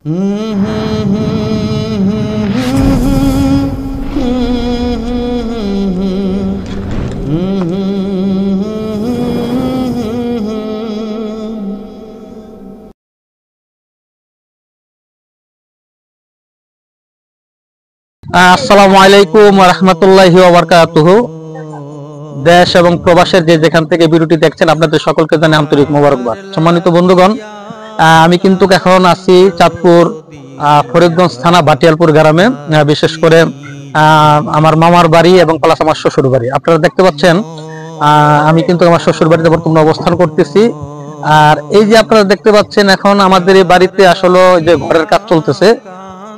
আসসালামু আলাইকুম ওয়া রাহমাতুল্লাহি ওয়া বারাকাতুহু। দেশ এবং প্রবাসের যে যেখান থেকে ভিডিওটি দেখছেন আপনাদের সকলকে জানাই আন্তরিক মোবারকবাদ। সম্মানিত বন্ধুগণ, আমি কিন্তু এখন আছি চাঁদপুর ফরিদগঞ্জ থানা বাটিয়ালপুর গ্রামে। বিশেষ করে আমার মামার বাড়ি এবং প্লাস আমার শ্বশুর বাড়ি। আপনারা দেখতে পাচ্ছেন আমি কিন্তু আমার শ্বশুর বাড়িতে বর্তমানে অবস্থান করতেছি। আর এই যে আপনারা দেখতে পাচ্ছেন এখন আমাদের এই বাড়িতে আসলে যে ঘরের কাজ চলতেছে,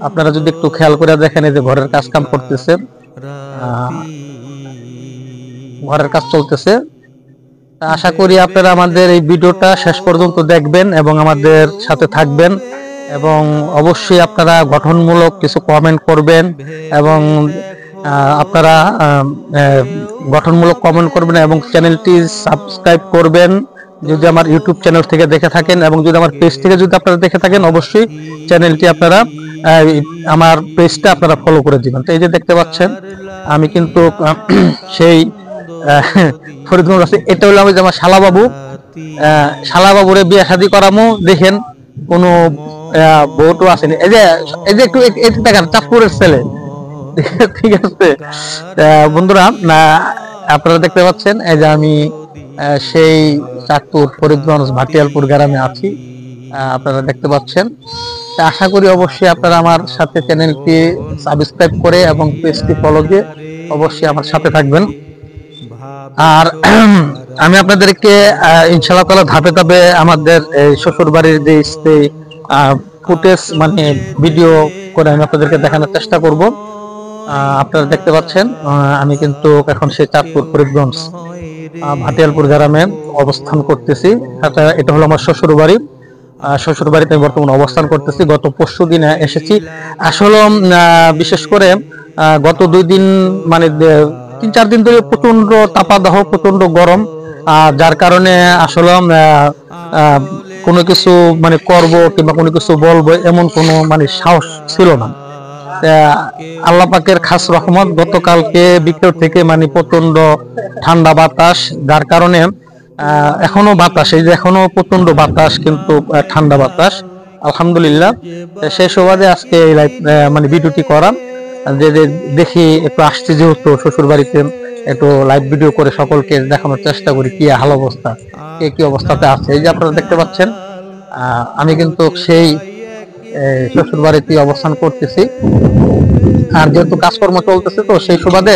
আপনারা যদি একটু খেয়াল করে দেখেন এই যে ঘরের কাজ কাম করতেছে, ঘরের কাজ চলতেছে। আশা করি আপনারা আমাদের এই ভিডিওটা শেষ পর্যন্ত দেখবেন এবং আমাদের সাথে থাকবেন, এবং অবশ্যই আপনারা গঠনমূলক কিছু কমেন্ট করবেন এবং আপনারা গঠনমূলক কমেন্ট করবেন এবং চ্যানেলটি সাবস্ক্রাইব করবেন যদি আমার ইউটিউব চ্যানেল থেকে দেখে থাকেন, এবং যদি আমার পেজ থেকে যদি আপনারা দেখে থাকেন অবশ্যই চ্যানেলটি আপনারা আমার পেজটা আপনারা ফলো করে দিবেন। তো এই যে দেখতে পাচ্ছেন আমি কিন্তু সেই ফরিদগঞ্জ আছে। এটা হলো আমি আমার শালাবাবু, শালাবাবুরে বিয়ে শাদী করামো। দেখেন কোনো বউটো আসেনি। এই যে একটু দেখেন চাঁদপুরের ছেলে, ঠিক আছে বন্ধুরা। আপনারা দেখতে পাচ্ছেন এই যে আমি সেই চাঁদপুর ফরিদগঞ্জ ভাটিয়ালপুর গ্রামে আছি। আপনারা দেখতে পাচ্ছেন। আশা করি অবশ্যই আপনারা আমার সাথে চ্যানেলটি সাবস্ক্রাইব করে এবং পেজটি ফলো দিয়ে অবশ্যই আমার সাথে থাকবেন। আর আমি আপনাদেরকে ইনশাআল্লাহ তাআলা ধাপে ধাপে আমাদের শ্বশুর বাড়ির যে ফুটেজ মানে ভিডিও করে আমি আপনাদেরকে দেখানোর চেষ্টা করব। আপনারা দেখতে পাচ্ছেন আমি কিন্তু এখন সেই চাঁদপুর ফরিদগঞ্জ ভাটিয়ালপুর গ্রামে অবস্থান করতেছি। এটা হলো আমার শ্বশুর বাড়ি। শ্বশুর বাড়িতে বর্তমানে অবস্থান করতেছি। গত পরশু দিনে এসেছি। আসলে বিশেষ করে গত 2 দিন মানে 3-4 দিন ধরে প্রচন্ড তাপাদাহ, প্রচন্ড গরম, যার কারণে আসলে কোনো কিছু মানে করব কিংবা কোনো কিছু বলবো এমন কোনো মানে সাহস ছিল না। আল্লাহ পাকের খাস রহমত, গতকালকে বিকেল থেকে মানে প্রচন্ড ঠান্ডা বাতাস, যার কারণে এখনো বাতাস, এই যে এখনো প্রচন্ড বাতাস, কিন্তু ঠান্ডা বাতাস আলহামদুলিল্লাহ। সেই সুবাদে আজকে এই লাইভ মানে ভিডিওটি করা, যে দেখি একটু আসছি যেহেতু শ্বশুর বাড়িতে, একটু লাইভ ভিডিও করে সকলকে দেখানোর চেষ্টা করি কি হাল অবস্থা, কে কি অবস্থাতে আছে। এই যে আপনারা দেখতে পাচ্ছেন আমি কিন্তু সেই শ্বশুর বাড়িতে অবস্থান করতেছি। আর যেহেতু কাজকর্ম চলতেছে তো সেই সুবাদে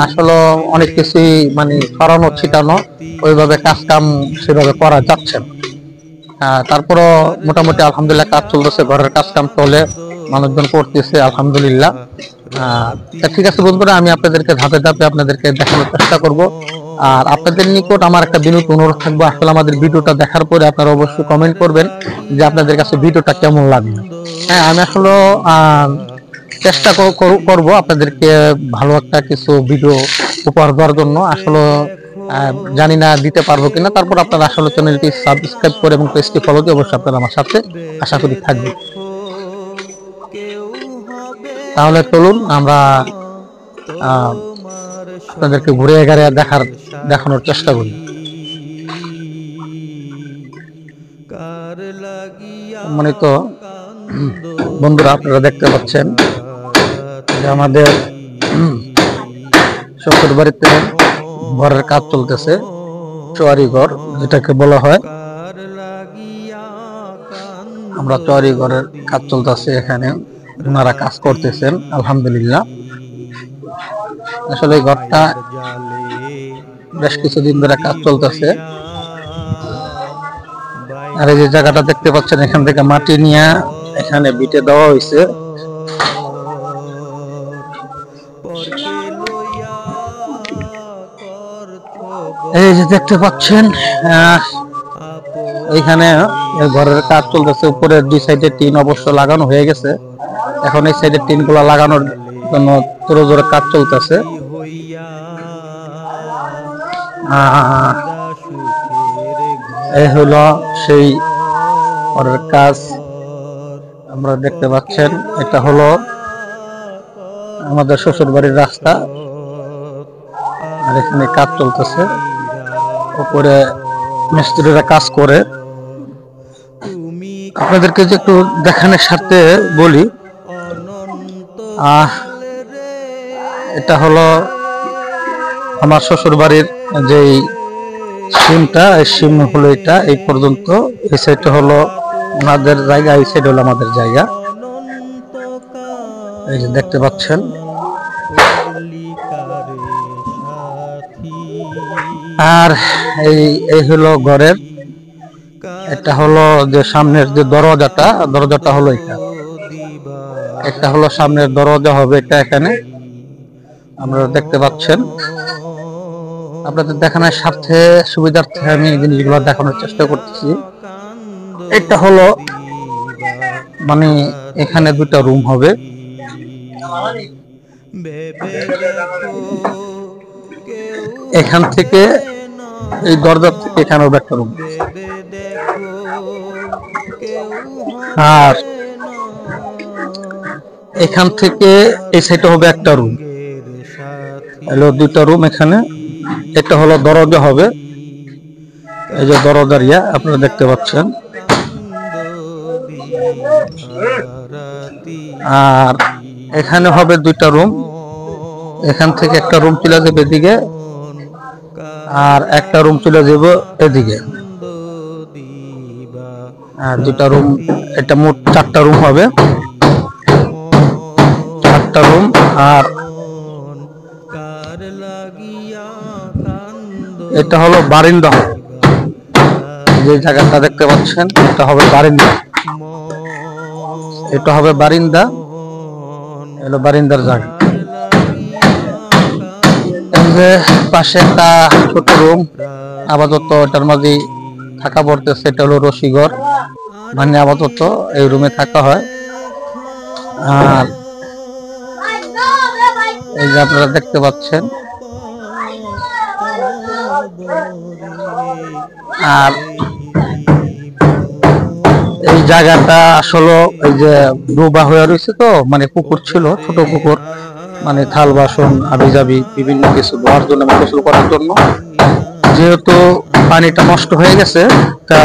আসলে অনেক কিছুই মানে ছড়ানো ছিটানো, ওইভাবে কাজ কাম সেভাবে করা যাচ্ছে না। তারপরও মোটামুটি আলহামদুলিল্লাহ কাজ চলতেছে, ঘরের কাজ কাম চলে, মানুষজন করতেছে আলহামদুলিল্লাহ। ঠিক আছে বন্ধুরা, আমি আপনাদেরকে ধাপে ধাপে আপনাদেরকে দেখানোর চেষ্টা করব। আর আপনাদের নিকট আমার একটা বিনীত অনুরোধ থাকবে, আসলে আমাদের ভিডিওটা দেখার পরে আপনারা অবশ্যই কমেন্ট করবেন যে আপনাদের কাছে ভিডিওটা কেমন লাগবে। হ্যাঁ, আমি আসলে চেষ্টা করব আপনাদেরকে ভালো একটা কিছু ভিডিও উপহার দেওয়ার জন্য। আসলে জানি না দিতে পারবো কিনা, তারপর আপনারা আসলে চ্যানেলটি সাবস্ক্রাইব করে এবং পেজটি ফলো দিয়ে অবশ্যই আপনারা আমার সাথে আশা করি থাকবেন। তাহলে চলুন আমরা আপনাদেরকে ঘুরে ঘুরে দেখানোর চেষ্টা করি। সম্মানিত বন্ধুরা, আপনারা দেখতে পাচ্ছেন যে আমাদের শ্বশুর বাড়িতে ঘরের কাজ চলতেছে, চুয়ারি ঘর যেটাকে বলা হয়। আমরা চুয়ারি ঘরের কাজ চলতেছে, এখানে ওনারা কাজ করতেছেন আলহামদুলিল্লাহ। আসলে এই ঘরটা বেশ কিছুদিন ধরে কাজ চলতেছে। আর এই যে জায়গাটা দেখতে পাচ্ছেন, এখান থেকে মাটি নিয়ে এখানে বিটে দেওয়া হয়েছে। এই যে দেখতে পাচ্ছেন এইখানে ঘরের কাজ চলতেছে। উপরের 2 সাইডে টিন অবশ্য লাগানো হয়ে গেছে, এখন এই সাইডের টিন গুলা লাগানোর জন্য জোরে জোরে কাজ চলতেছে। এই হলো সেই ঘরের কাজ। আমরা দেখতে পাচ্ছেন এটা হলো আমাদের শ্বশুর বাড়ির রাস্তা, আর এখানে কাজ চলতেছে, উপরে মিস্ত্রিরা কাজ করে। আপনাদেরকে যে একটু দেখানোর সাথে বলি, এটা হলো আমার শ্বশুর বাড়ির যেই সিমটা, এই সিম হলো এটা, এই পর্যন্ত। এই সাইডটা হলো ওনাদের জায়গা, এই সাইড হলো আমাদের জায়গা। এই যে দেখতে পাচ্ছেন। আর এই হলো ঘরের, এটা হলো যে সামনের যে দরজাটা হলো এটা, একটা হলো সামনের দরজা হবে এটা। এখানে আমরা দেখতে পাচ্ছেন, আপনাদের দেখানোর স্বার্থে সুবিধার্থে আমি এই জিনিসগুলো দেখানোর চেষ্টা করতেছি। এটা হলো মানে এখানে দুটা রুম হবে, এখান থেকে এই দরজা থেকে এখানে হবে একটা রুম, আর এখান থেকে এই সাইডে হবে একটা রুম। হলো দুইটা রুম এখানে। এটা হলো দরজা হবে, এই যে দরজার আপনারা দেখতে পাচ্ছেন। আর এখানে হবে দুইটা রুম, এখান থেকে একটা রুম চলে যাবে এদিকে, আর একটা রুম চলে যাবে এদিকে। আর দুইটা রুম, এটা মোট চারটা রুম হবে, চারটা রুম। আর এটা হলো বারিন্দা, যে জায়গাটা দেখতে পাচ্ছেন এটা হবে বারিন্দা, এটা হবে বারিন্দা, এলো বারিন্দার জায়গা। পাশে একটা ছোট রুম আপাতত এটার মাঝে থাকা পড়তেছে, এটা হলো রসিঘর, মানে আপাতত এই রুমে থাকা হয়। আর এই যে আপনারা দেখতে পাচ্ছেন, আর এই জায়গাটা আসলে এই যে ডোবা হয়ে রয়েছে, তো মানে পুকুর ছিল, ছোট পুকুর, মানে থাল বাসন আবিজাবি বিভিন্ন কিছু ধোয়ার জন্য, গোসল করার জন্য। যেহেতু পানিটা নষ্ট হয়ে গেছে, তা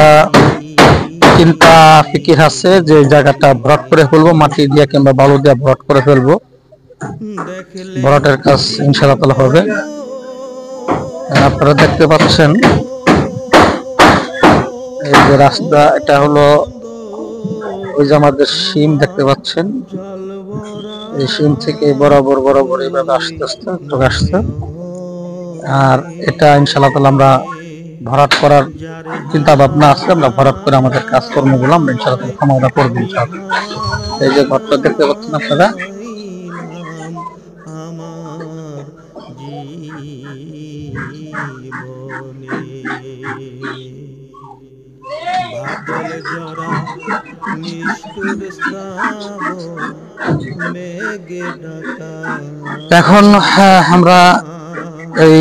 চিন্তা ফিকির আছে যে জায়গাটা ভরাট করে ফেলবো, মাটি দিয়ে কিংবা বালু দিয়ে ভরাট করে ফেলবো। ভরাটের কাজ ইনশাআল্লাহ হবে। আপনারা দেখতে পাচ্ছেন এই যে রাস্তা, এটা হলো ওই যে আমাদের সিম দেখতে পাচ্ছেন, এই সিম থেকে বরাবর বরাবর এইভাবে আস্তে আস্তে আসছে। আর এটা ইনশাআল্লাহ আমরা ভরাট করার চিন্তা ভাবনা আছে, আমরা ভরাট করে আমাদের কাজকর্মগুলো আমরা ইনশাআল্লাহ সমাধান করবো। এই যে ঘরটা দেখতে পাচ্ছেন আপনারা, এখন আমরা এই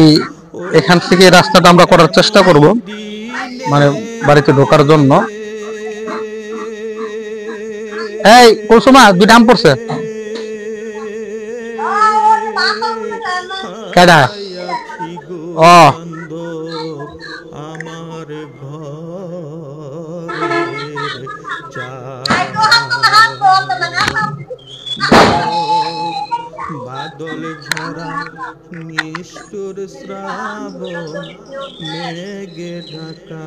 এখান থেকে রাস্তাটা আমরা করার চেষ্টা করব, মানে বাড়িতে ঢোকার জন্য। এই কুলসুমা দুই দাম পড়ছে কেডা? ও আমার বাদল ঝরা নিষ্ঠুর শ্রাবণ মেঘে ঢাকা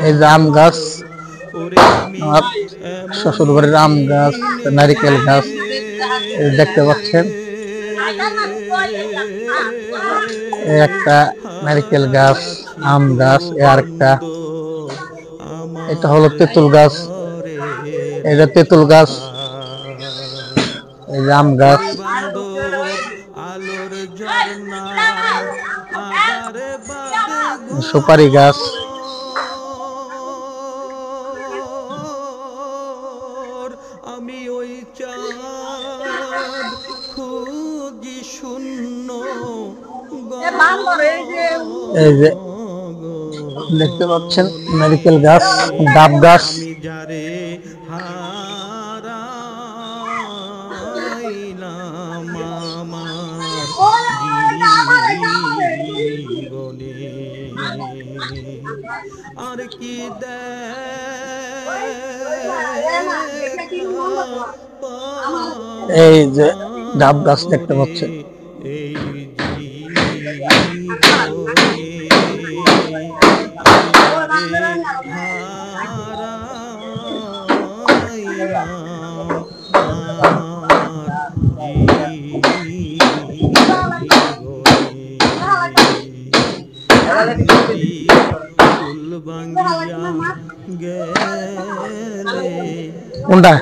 এই আম গাছ, আমার শ্বশুর বাড়ির আম গাছ, নারিকেল গাছ দেখতে পাচ্ছেন। একটা নারিকেল গাছ, আম গাছ, আরেকটা এটা হলো তেঁতুল গাছ, এটা তেঁতুল গাছ, এই আম গাছ, সুপারি গাছ, আমি ওই চাঁদ খুঁজি শূন্য। এই যে দেখতে পাচ্ছেন নারিকেল গাছ, ডাব গাছ, যারে হারাইলাম আমার জীবনে আর কি এই যে ডাব গাছ দেখতে পাচ্ছেন, এই জীবনে আমি যারে হারাইলাম আমার জীবনে ফুল ভাঙিয়া গেলে কোনটা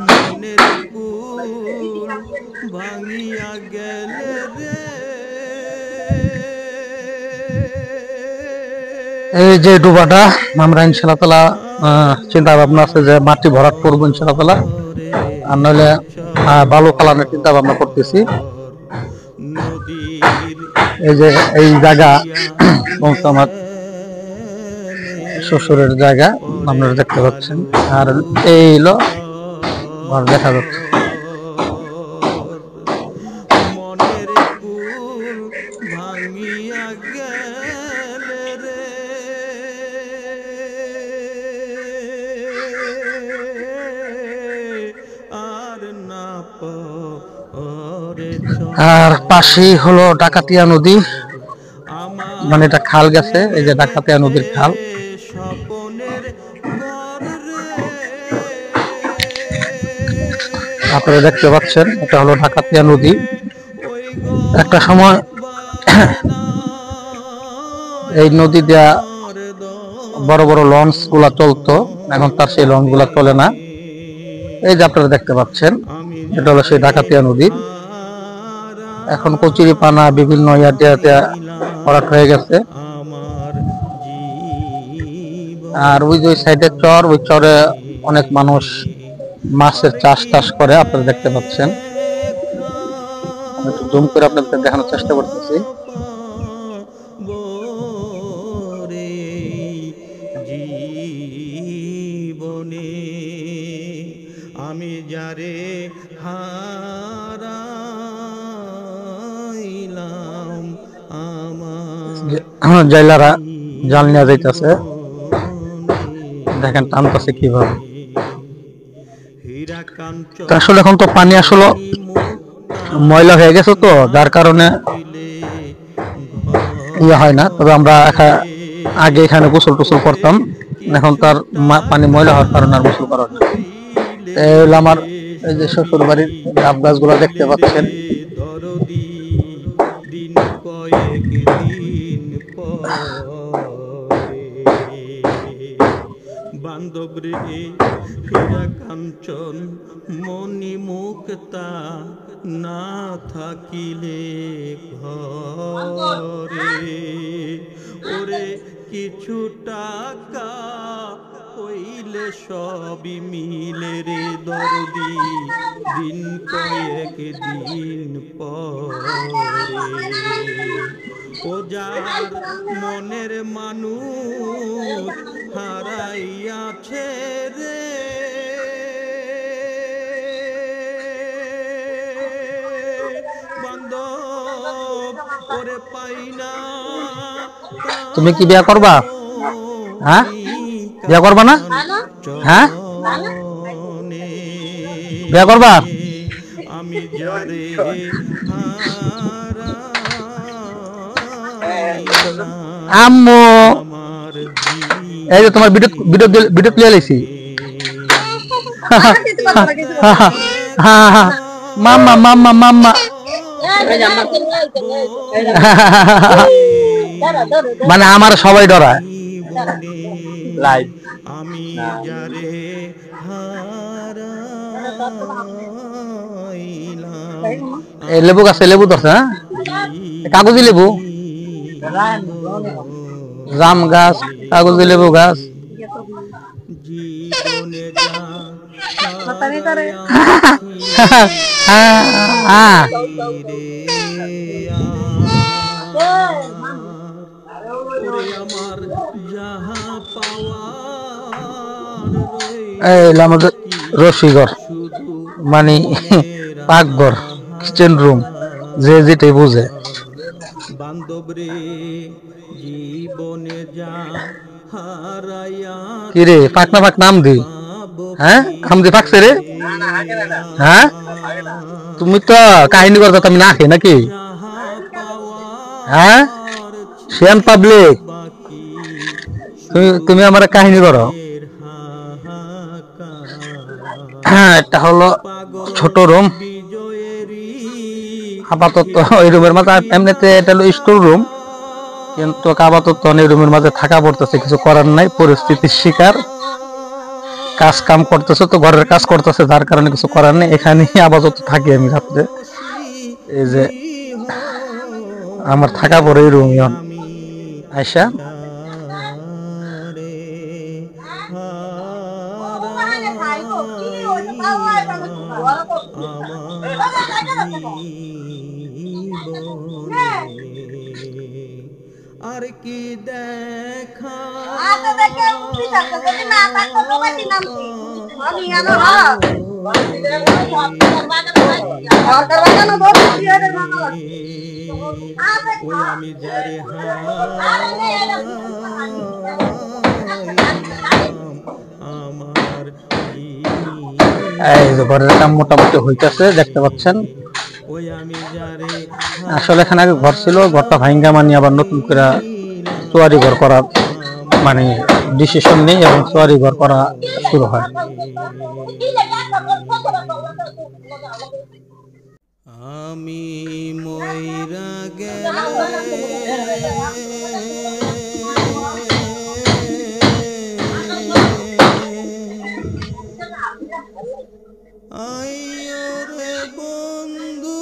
মনের ফুল ভাঙিয়া গেলে রে। এই যে ডুবাটা আমরা ইনশাআল্লাহ তাআলা চিন্তা ভাবনা আছে যে মাটি ভরাট করবো ইনশাআল্লাহ তাআলা, আর নইলে বালু ফালানোর চিন্তা ভাবনা করতেছি। এই যে এই জায়গা আমার শ্বশুরের জায়গা আপনারা দেখতে পাচ্ছেন, আর এই হলো ঘর দেখা যাচ্ছে। মনের ফুল ভাঙিয়া গেলে রে আর না পরে আর পাশেই হলো ডাকাতিয়া নদী, মানে এটা খাল গেছে, এই যে ডাকাতিয়া নদীর খাল। আপনারা দেখতে পাচ্ছেন এটা হলো ডাকাতিয়া নদী। একটা সময় এই নদী দিয়া বড় বড় লঞ্চ গুলা চলতো, এখন তার সেই লঞ্চ গুলা চলে না। এই যে আপনারা দেখতে পাচ্ছেন এটা হলো সেই ডাকাতিয়া নদী। এখন কচুরি পানা বিভিন্ন ইয়াতে ভরাট হয়ে গেছে। আর ওই যে সাইডের চর, ওই চরে অনেক মানুষ মাছের চাষ করে, আপনারা দেখতে পাচ্ছেন। একটু জুম করে আপনাদের দেখানোর চেষ্টা করতেছি। জীবনে আমি যারে হারাইলাম আমার জাইলারা জাল নিয়ে যাইতেছে, দেখেন টানতেছে কিভাবে। আসলে এখন তো পানি আসলে ময়লা হয়ে গেছে, তো যার কারণে ইয়ে হয় না। তবে আমরা আগে এখানে গোসল টোসল করতাম, এখন তার পানি ময়লা হওয়ার কারণে আর গোসল করা হয় না। আমার এই যে শ্বশুর বাড়ির ডাব গাছগুলো দেখতে পাচ্ছেন। বান্ধবরে হীরা কাঞ্চন মনি মুক্তা না থাকিলে ঘরে ওরে কিছু টাকা হইলে সবই মিলে রে দরদি দিন কয়েক দিন পরে ও যার মনের মানুষ হারাইয়াছে রে বান্ধব ওরে পাইনা। তুমি কি বিয়ে করবা? হ্যাঁ, বিয়ে করবা না? হ্যাঁ, বিয়ে করবা? আমি যারে আম্মু এই যে তোমার ভিডিও প্লে লাইছি। মাম্মা মাম্মা মাম্মা মানে আমার সবাই ডরায়। আমি যারে এই লেবু গাছে লেবু ধরছে, হ্যাঁ কাগজি লেবু, জাম গাছ, কাগজি লেবু গাছ। ওরে আমার যাহা পাওয়ার এই হলো আমাদের রসিঘর, শুধু মানে পাকঘর, কিচেন রুম, যে যেটাই বুঝে। বান্ধব রে জীবনে যা হারাইয়া কি রে, পাক না পাক নাম দি? হ্যাঁ, আম দি পাকছে রে? হ্যাঁ, তুমি তো কাহিনী করতে, আমি না খাই নাকি? হ্যাঁ, শিয়ান পাবলিক, তুমি আমার কাহিনী করো। হ্যাঁ, এটা হলো ছোট রুম, আপাতত ওই রুমের মাঝে। এমনিতে এটা হলো স্টোর রুম, কিন্তু আপাতত এই রুমের মাঝে থাকা পড়তেছে, কিছু করার নাই, পরিস্থিতির শিকার। কাজ কাম করতেছে তো, ঘরের কাজ করতেছে, যার কারণে কিছু করার নেই। এখানে আপাতত থাকি আমি রাত্রে। এই যে আমার থাকা পরে এই রুম আয়সা। আর কি দেখা ওই আমি যারে আমার এই যে ঘরের কাম মোটামুটি হইতেছে, দেখতে পাচ্ছেন। ওই আমি যারে আসলে এখানে আগে ঘর ছিল, ঘরটা ভাঙ্গা মানে আবার নতুন করে চুয়ারি ঘর করা মানে ডিসিশন নেই, এবং চুয়ারি ঘর করা শুরু হয়। আমি ময়রা গেলে আইয়ো রে বন্ধু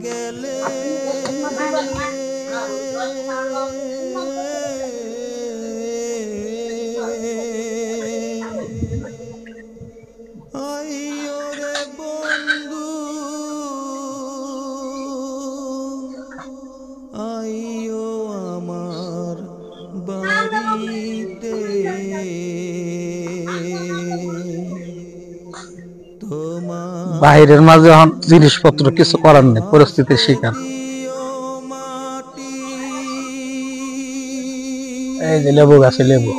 গেলে আইয়ো রে বন্ধু আইয়ো আমার বাড়িতে বাইরের মাঝে এখন জিনিসপত্র কিছু করার নেই, পরিস্থিতির শিকার। এই যে লেবু গাছে লেবু,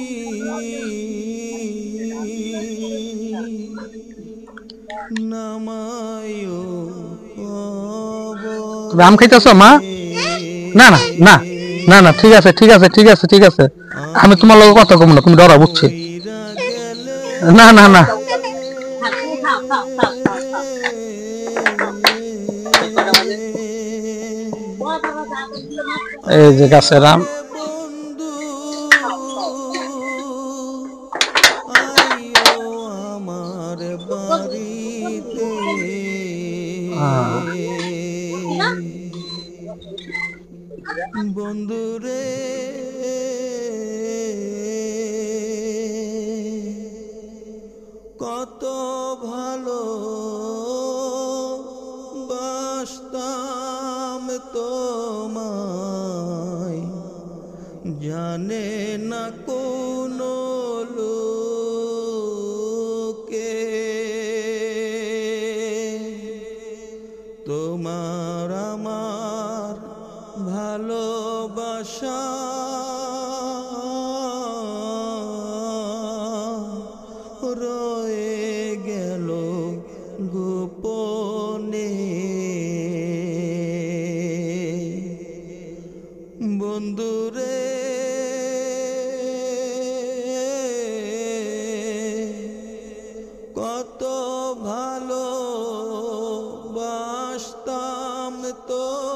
তুমি আম খাইতেছ মা? না না না না না, ঠিক আছে ঠিক আছে ঠিক আছে ঠিক আছে, আমি তোমার লগে কথা কম না, তুমি ডরা, বুঝছি। না না না, এই যে গাছের আম। আমার বাড়িতে বন্ধুরে কত ভালো বাসতাম তোমায়, জানে না কোন লোকে তোমার আমার ভালোবাসা রয়ে গেল গোপনে। বন্ধুরে কত ভালো বাসতাম তোমায়,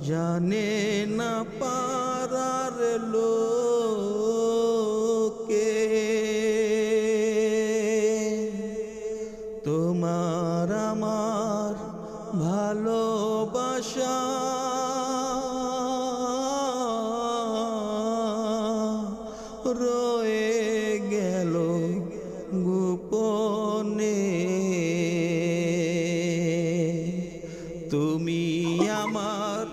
জানে না পারার লোকে তোমার আমার ভালোবাসা রয়ে গেল গোপনে। তুমি আমার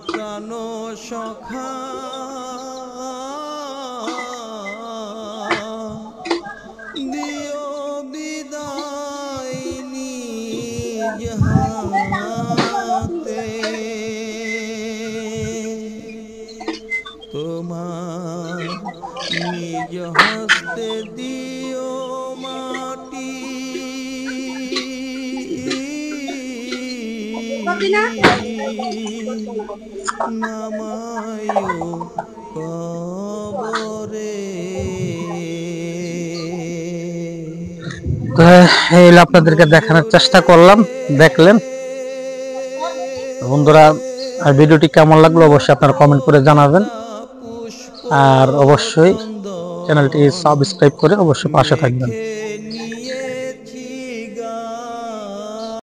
প্রাণ সখা, দিও বিদায় নিজ হাতে। তোমার নিজ হস্তে দিও মাটি, নামায়ো কবরে। তো এই হলো আপনাদেরকে দেখানোর চেষ্টা করলাম, দেখলেন বন্ধুরা। আর ভিডিওটি কেমন লাগলো অবশ্যই আপনারা কমেন্ট করে জানাবেন, আর অবশ্যই চ্যানেলটি সাবস্ক্রাইব করে অবশ্যই পাশে থাকবেন।